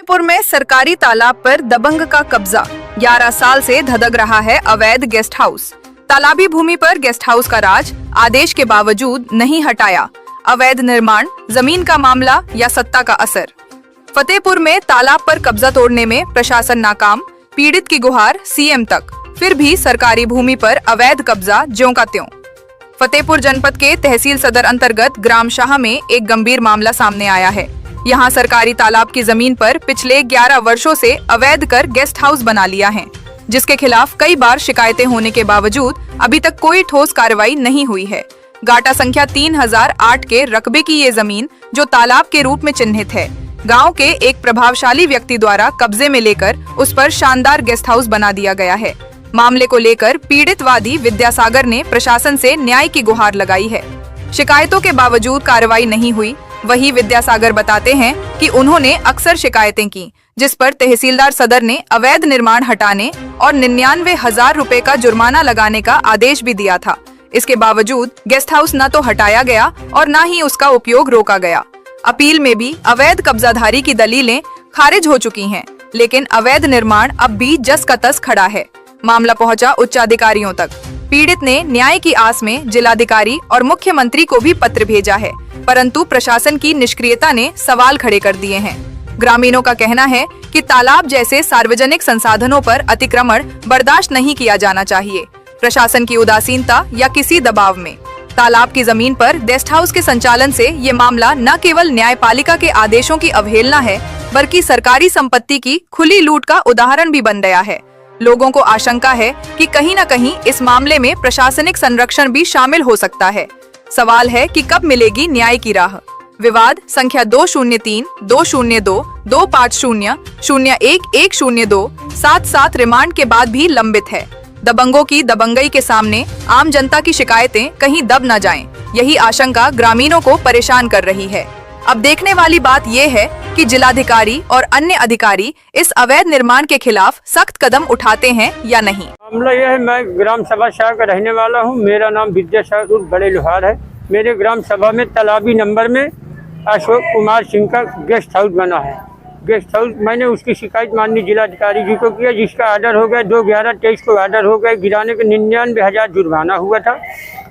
फतेहपुर में सरकारी तालाब पर दबंग का कब्जा। 11 साल से धधक रहा है अवैध गेस्ट हाउस। तालाबी भूमि पर गेस्ट हाउस का राज आदेश के बावजूद नहीं हटाया। अवैध निर्माण, जमीन का मामला या सत्ता का असर। फतेहपुर में तालाब पर कब्जा तोड़ने में प्रशासन नाकाम। पीड़ित की गुहार सीएम तक, फिर भी सरकारी भूमि पर अवैध कब्जा ज्यों का त्यों। फतेहपुर जनपद के तहसील सदर अंतर्गत ग्राम शाह में एक गंभीर मामला सामने आया है। यहाँ सरकारी तालाब की जमीन पर पिछले 11 वर्षों से अवैध कर गेस्ट हाउस बना लिया है, जिसके खिलाफ कई बार शिकायतें होने के बावजूद अभी तक कोई ठोस कार्रवाई नहीं हुई है। गाटा संख्या 3008 के रकबे की ये जमीन, जो तालाब के रूप में चिन्हित है, गांव के एक प्रभावशाली व्यक्ति द्वारा कब्जे में लेकर उस पर शानदार गेस्ट हाउस बना दिया गया है। मामले को लेकर पीड़ित वादी विद्यासागर ने प्रशासन से न्याय की गुहार लगाई है। शिकायतों के बावजूद कार्रवाई नहीं हुई। वही विद्यासागर बताते हैं कि उन्होंने अक्सर शिकायतें की, जिस पर तहसीलदार सदर ने अवैध निर्माण हटाने और 99,000 रुपए का जुर्माना लगाने का आदेश भी दिया था। इसके बावजूद गेस्ट हाउस न तो हटाया गया और न ही उसका उपयोग रोका गया। अपील में भी अवैध कब्जाधारी की दलीलें खारिज हो चुकी हैं, लेकिन अवैध निर्माण अब भी जस का तस खड़ा है। मामला पहुंचा उच्चाधिकारियों तक। पीड़ित ने न्याय की आस में जिलाधिकारी और मुख्यमंत्री को भी पत्र भेजा है, परंतु प्रशासन की निष्क्रियता ने सवाल खड़े कर दिए हैं। ग्रामीणों का कहना है कि तालाब जैसे सार्वजनिक संसाधनों पर अतिक्रमण बर्दाश्त नहीं किया जाना चाहिए। प्रशासन की उदासीनता या किसी दबाव में तालाब की जमीन पर गेस्ट हाउस के संचालन से ये मामला न केवल न्यायपालिका के आदेशों की अवहेलना है, बल्कि सरकारी संपत्ति की खुली लूट का उदाहरण भी बन गया है। लोगों को आशंका है कि कहीं न कहीं इस मामले में प्रशासनिक संरक्षण भी शामिल हो सकता है। सवाल है कि कब मिलेगी न्याय की राह। विवाद संख्या 203, 202, 250, 01102, 77 रिमांड के बाद भी लंबित है। दबंगों की दबंगई के सामने आम जनता की शिकायतें कहीं दब न जाएं, यही आशंका ग्रामीणों को परेशान कर रही है। अब देखने वाली बात ये है कि जिलाधिकारी और अन्य अधिकारी इस अवैध निर्माण के खिलाफ सख्त कदम उठाते हैं या नहीं। मामला यह है, मैं ग्राम सभा शाह का रहने वाला हूँ। मेरा नाम विद्यासागर बड़े लोहार है। मेरे ग्राम सभा में तालाबी नंबर में अशोक कुमार सिंह का गेस्ट हाउस बना है। गेस्ट हाउस मैंने उसकी शिकायत माननीय जिलाधिकारी जी को किया, जिसका आर्डर हो गया 2/11/23 को आर्डर हो गया। गिराने के 99,000 जुर्माना हुआ था।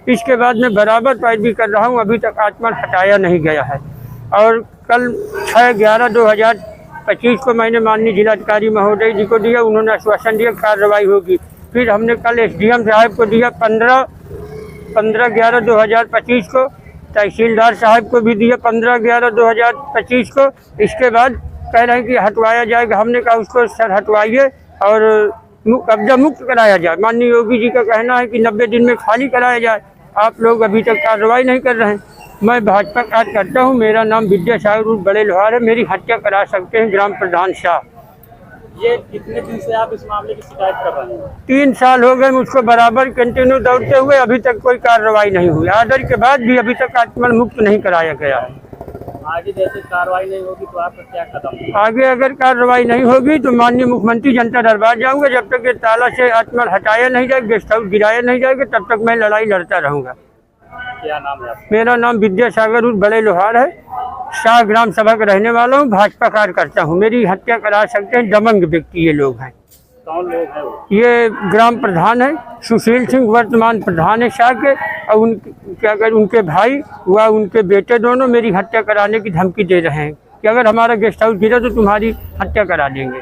इसके बाद मैं बराबर पैरवी कर रहा हूँ, अभी तक आत्मन हटाया नहीं गया है। और कल 6/11/2025 को मैंने माननीय जिलाधिकारी महोदय जी को दिया, उन्होंने आश्वासन दिया कार्रवाई होगी। फिर हमने कल एसडीएम साहब को दिया 15/11/2025 को, तहसीलदार साहब को भी दिया 15/11/2025 को। इसके बाद कह रहे हैं कि हटवाया जाएगा। हमने कहा उसको सर हटवाइए और कब्जा मुक्त कराया जाए। माननीय योगी जी का कहना है कि 90 दिन में खाली कराया जाए। आप लोग अभी तक कार्रवाई नहीं कर रहे हैं। मैं भाजपा कार्यकर्ता हूँ। मेरा नाम विद्यासागर बड़े लोहार है। मेरी हत्या करा सकते हैं ग्राम प्रधान शाह। ये कितने दिन से आप इस मामले की शिकायत कर रहे हैं? 3 साल हो गए मुझको बराबर कंटिन्यू दौड़ते हुए, अभी तक कोई कार्रवाई नहीं हुई। आर्डर के बाद भी अभी तक आत्मन मुक्त नहीं कराया गया है। आगे जैसे कार्रवाई नहीं होगी तो आपका क्या कदम? आगे अगर कार्रवाई नहीं होगी तो माननीय मुख्यमंत्री जनता दरबार जाऊंगा। जब तक ये ताला से आत्मन हटाया नहीं जाएगा, गेस्ट हाउस गिराया नहीं जाएगा, तब तक मैं लड़ाई लड़ता रहूंगा। क्या नाम है? मेरा नाम विद्यासागर बड़े लोहार है। शाह ग्राम सभा का रहने वाला हूँ। भाजपा कार्यकर्ता हूँ। मेरी हत्या करा सकते हैं दबंग व्यक्ति ये लोग हैं। कौन लोग हैं वो? ये ग्राम प्रधान है सुशील सिंह, वर्तमान प्रधान है शाह के, और उनके भाई व उनके बेटे दोनों मेरी हत्या कराने की धमकी दे रहे हैं कि अगर हमारा गेस्ट हाउस गिरा तो तुम्हारी हत्या करा देंगे।